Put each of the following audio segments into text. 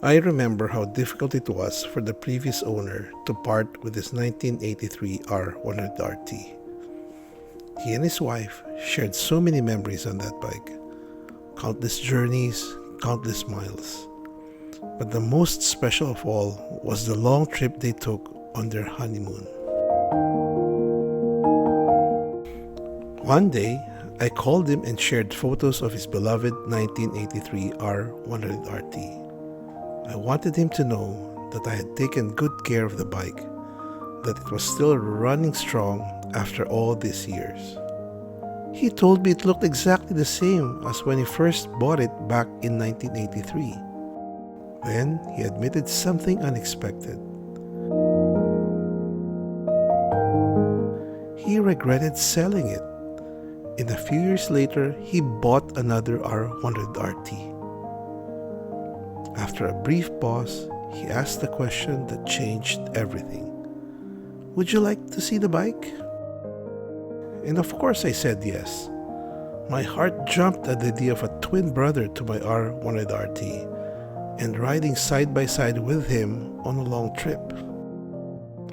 I remember how difficult it was for the previous owner to part with his 1983 R100RT. He and his wife shared so many memories on that bike. Countless journeys, countless miles. But the most special of all was the long trip they took on their honeymoon. One day, I called him and shared photos of his beloved 1983 R100RT. I wanted him to know that I had taken good care of the bike, that it was still running strong after all these years. He told me it looked exactly the same as when he first bought it back in 1983. Then he admitted something unexpected. He regretted selling it. And a few years later, he bought another R100RT. After a brief pause, he asked the question that changed everything. Would you like to see the bike? And of course I said yes. My heart jumped at the idea of a twin brother to my R100RT and riding side by side with him on a long trip.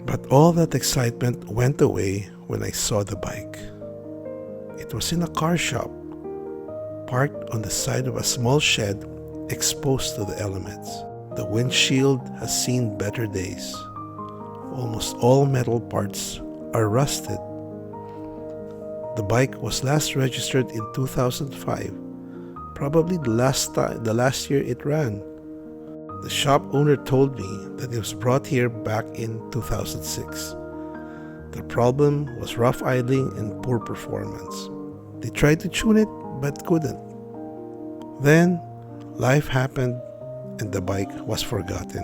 But all that excitement went away when I saw the bike. It was in a car shop, parked on the side of a small shed exposed to the elements. The windshield has seen better days. Almost all metal parts are rusted. The bike was last registered in 2005, probably the last year it ran. The shop owner told me that it was brought here back in 2006. The problem was rough idling and poor performance. They tried to tune it but couldn't. Then life happened and the bike was forgotten.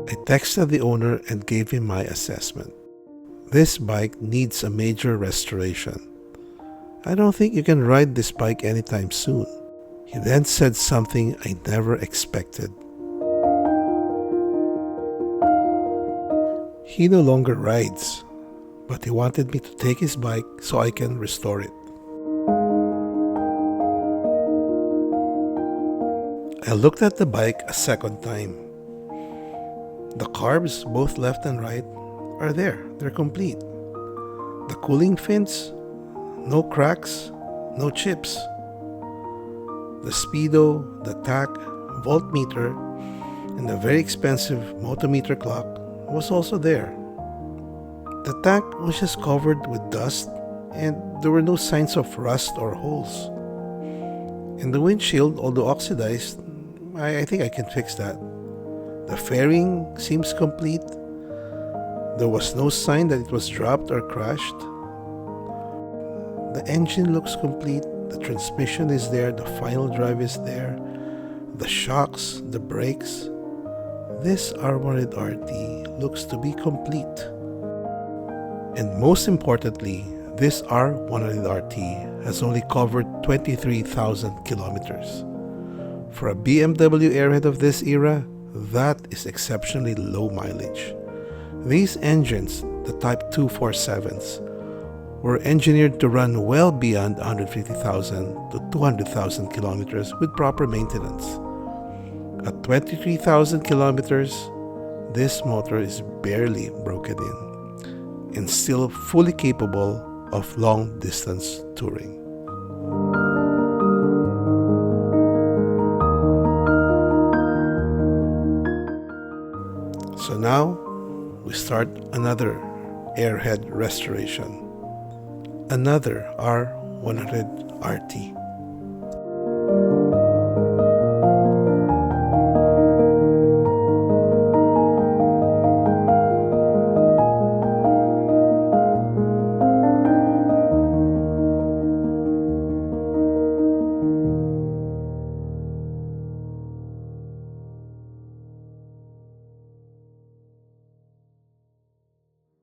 I texted the owner and gave him my assessment. This bike needs a major restoration. I don't think you can ride this bike anytime soon. He then said something I never expected. He no longer rides, but he wanted me to take his bike so I can restore it. I looked at the bike a second time. The carbs, both left and right, are there. They're complete. The cooling fins, no cracks, no chips. The speedo, the tach, voltmeter, and the very expensive multimeter clock was also there. The tank was just covered with dust and there were no signs of rust or holes. And the windshield, although oxidized, I think I can fix that. The fairing seems complete. There was no sign that it was dropped or crashed. The engine looks complete. The transmission is there. The final drive is there. The shocks, the brakes. This R100RT looks to be complete. And most importantly, this R100RT has only covered 23,000 kilometers. For a BMW airhead of this era, that is exceptionally low mileage. These engines, the Type 247s, were engineered to run well beyond 150,000 to 200,000 kilometers with proper maintenance. At 23,000 kilometers, this motor is barely broken in and still fully capable of long-distance touring. So now, we start another airhead restoration. Another R100RT.